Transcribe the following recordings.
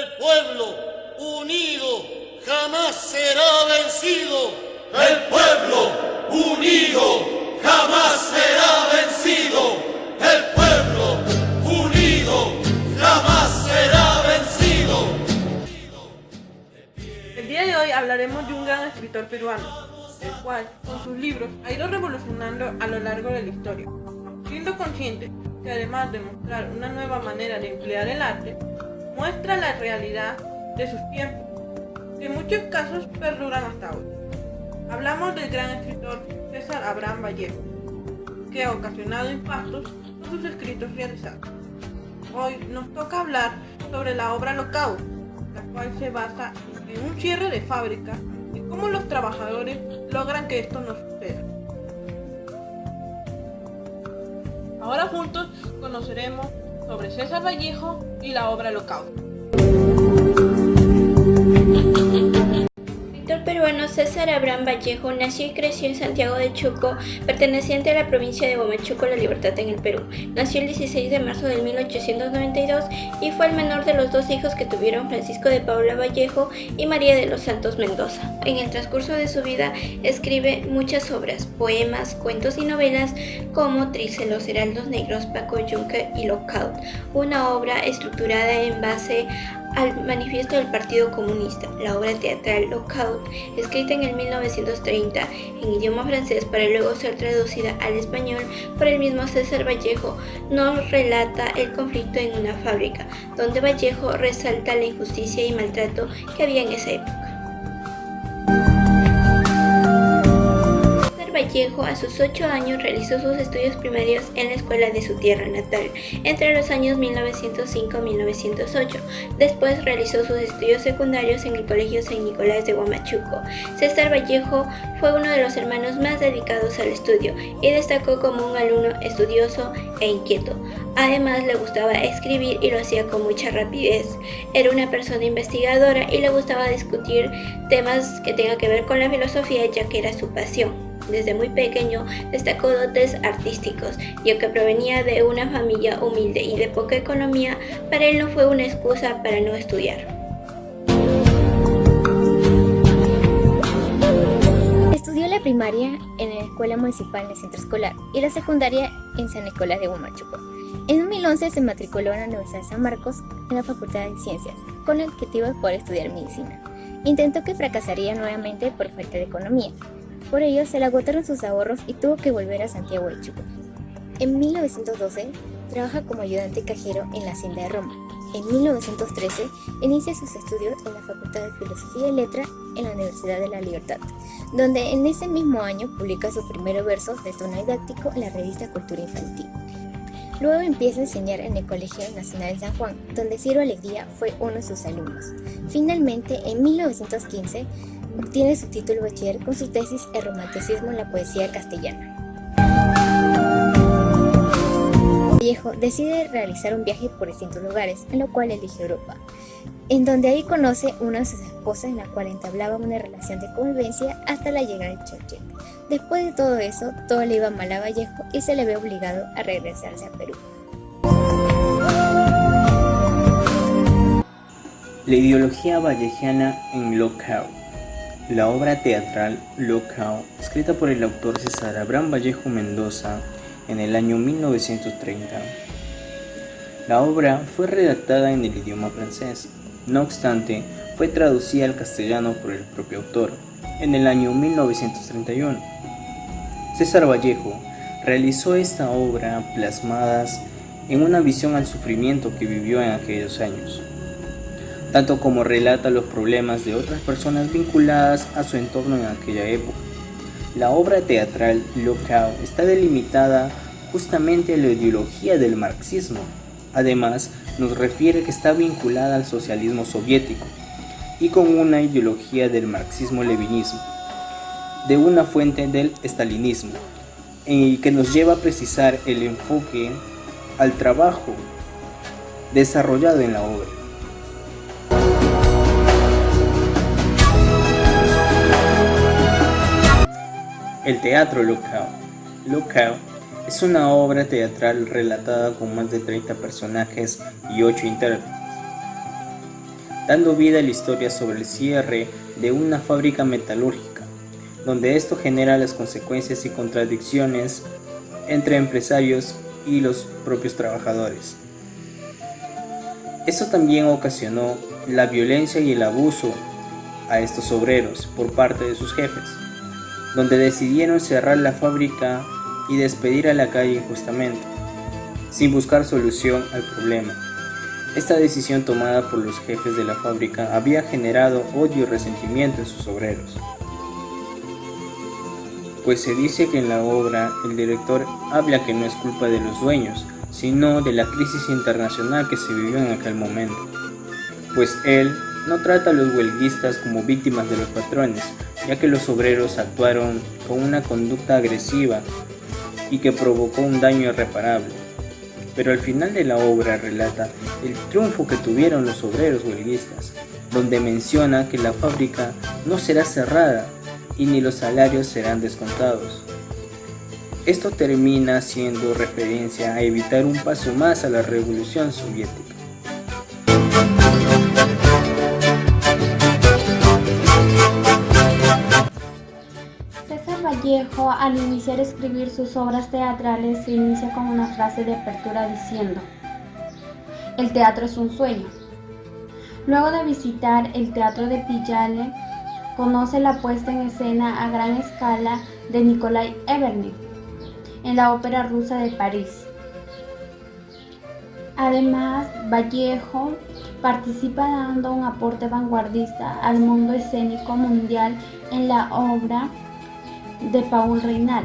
El pueblo unido jamás será vencido. El pueblo unido jamás será vencido. El pueblo unido jamás será vencido. El día de hoy hablaremos de un gran escritor peruano, el cual, con sus libros, ha ido revolucionando a lo largo de la historia, siendo consciente que además de mostrar una nueva manera de emplear el arte, muestra la realidad de sus tiempos, que en muchos casos perduran hasta hoy. Hablamos del gran escritor César Abraham Vallejo, que ha ocasionado impactos con sus escritos realizados. Hoy nos toca hablar sobre la obra Lockout, la cual se basa en un cierre de fábrica y cómo los trabajadores logran que esto no suceda. Ahora juntos conoceremos sobre César Vallejo y la obra Lockout. El escritor peruano César Abraham Vallejo nació y creció en Santiago de Chuco, perteneciente a la provincia de Huamachuco, La Libertad, en el Perú. Nació el 16 de marzo de 1892 y fue el menor de los dos hijos que tuvieron Francisco de Paula Vallejo y María de los Santos Mendoza. En el transcurso de su vida escribe muchas obras, poemas, cuentos y novelas como Trilce, Los Heraldos Negros, Paco Yunque y Lockout, una obra estructurada en base al manifiesto del Partido Comunista. La obra teatral Lockout, escrita en el 1930 en idioma francés para luego ser traducida al español por el mismo César Vallejo, nos relata el conflicto en una fábrica, donde Vallejo resalta la injusticia y maltrato que había en esa época. Vallejo a sus 8 años realizó sus estudios primarios en la escuela de su tierra natal, entre los años 1905 y 1908. Después realizó sus estudios secundarios en el Colegio San Nicolás de Huamachuco. César Vallejo fue uno de los hermanos más dedicados al estudio y destacó como un alumno estudioso e inquieto. Además, le gustaba escribir y lo hacía con mucha rapidez. Era una persona investigadora y le gustaba discutir temas que tengan que ver con la filosofía, ya que era su pasión. Desde muy pequeño destacó dotes artísticos, y aunque provenía de una familia humilde y de poca economía, para él no fue una excusa para no estudiar. Estudió la primaria en la Escuela Municipal de Centro Escolar y la secundaria en San Nicolás de Huamachuco. En 2011 se matriculó en la Universidad de San Marcos en la Facultad de Ciencias, con el objetivo de poder estudiar medicina. Intentó que fracasaría nuevamente por falta de economía. Por ello, se le agotaron sus ahorros y tuvo que volver a Santiago de Chuco. En 1912, trabaja como ayudante cajero en la Hacienda de Roma. En 1913, inicia sus estudios en la Facultad de Filosofía y Letras en la Universidad de La Libertad, donde en ese mismo año publica sus primeros versos de tono didáctico en la revista Cultura Infantil. Luego empieza a enseñar en el Colegio Nacional de San Juan, donde Ciro Alegría fue uno de sus alumnos. Finalmente, en 1915, obtiene su título de bachiller con su tesis El romanticismo en la poesía castellana. Vallejo decide realizar un viaje por distintos lugares, en lo cual elige Europa, en donde ahí conoce una de sus esposas, en la cual entablaba una relación de convivencia hasta la llegada de Churchill. Después de todo eso, todo le iba mal a Vallejo y se le ve obligado a regresarse a Perú. La ideología vallejiana en Lockout. La obra teatral Lockout, escrita por el autor César Abraham Vallejo Mendoza en el año 1930. La obra fue redactada en el idioma francés, no obstante, fue traducida al castellano por el propio autor en el año 1931. César Vallejo realizó esta obra plasmadas en una visión al sufrimiento que vivió en aquellos años, tanto como relata los problemas de otras personas vinculadas a su entorno en aquella época. La obra teatral Lockout está delimitada justamente a la ideología del marxismo. Además, nos refiere que está vinculada al socialismo soviético y con una ideología del marxismo-leninismo, de una fuente del estalinismo, y que nos lleva a precisar el enfoque al trabajo desarrollado en la obra. El teatro Lockout. Lockout es una obra teatral relatada con más de 30 personajes y 8 intérpretes. dando vida a la historia sobre el cierre de una fábrica metalúrgica, donde esto genera las consecuencias y contradicciones entre empresarios y los propios trabajadores. Esto también ocasionó la violencia y el abuso a estos obreros por parte de sus jefes, donde decidieron cerrar la fábrica y despedir a la calle injustamente, sin buscar solución al problema. Esta decisión tomada por los jefes de la fábrica había generado odio y resentimiento en sus obreros. Pues se dice que en la obra el director habla que no es culpa de los dueños, sino de la crisis internacional que se vivió en aquel momento. Pues él no trata a los huelguistas como víctimas de los patrones, ya que los obreros actuaron con una conducta agresiva y que provocó un daño irreparable. Pero al final de la obra relata el triunfo que tuvieron los obreros huelguistas, donde menciona que la fábrica no será cerrada y ni los salarios serán descontados. Esto termina siendo referencia a evitar un paso más a la revolución soviética. César Vallejo, al iniciar a escribir sus obras teatrales, se inicia con una frase de apertura diciendo: "El teatro es un sueño". Luego de visitar el teatro de Pigalle, conoce la puesta en escena a gran escala de Nikolai Eberny en la Ópera Rusa de París. Además, Vallejo participa dando un aporte vanguardista al mundo escénico mundial en la obra de Paul Reynal,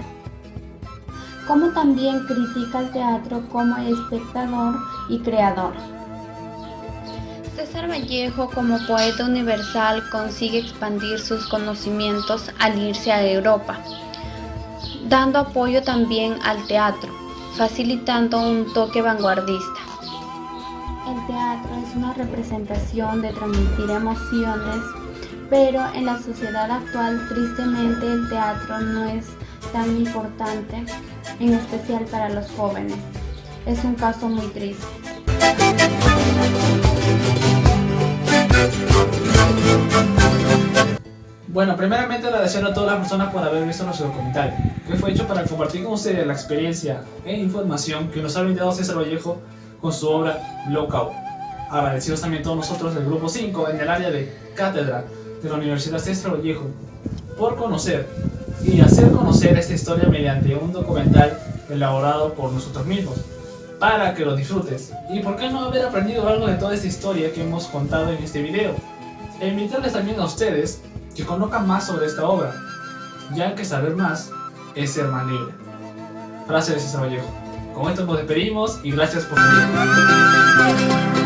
como también critica el teatro como espectador y creador. César Vallejo, como poeta universal, consigue expandir sus conocimientos al irse a Europa, dando apoyo también al teatro, facilitando un toque vanguardista. El teatro es una representación de transmitir emociones, pero en la sociedad actual, tristemente, el teatro no es tan importante, en especial para los jóvenes. Es un caso muy triste. Bueno, primeramente agradecer a todas las personas por haber visto nuestro documental, que fue hecho para compartir con ustedes la experiencia e información que nos ha brindado César Vallejo con su obra Lockout. Agradecidos también todos nosotros del Grupo 5 en el área de Cátedra de la Universidad César Vallejo por conocer y hacer conocer esta historia mediante un documental elaborado por nosotros mismos, para que lo disfrutes. Y por qué no haber aprendido algo de toda esta historia que hemos contado en este video. E invitarles también a ustedes que conozcan más sobre esta obra, ya que saber más es ser más libre. Frase de César Vallejo. Con esto nos despedimos y gracias por su tiempo.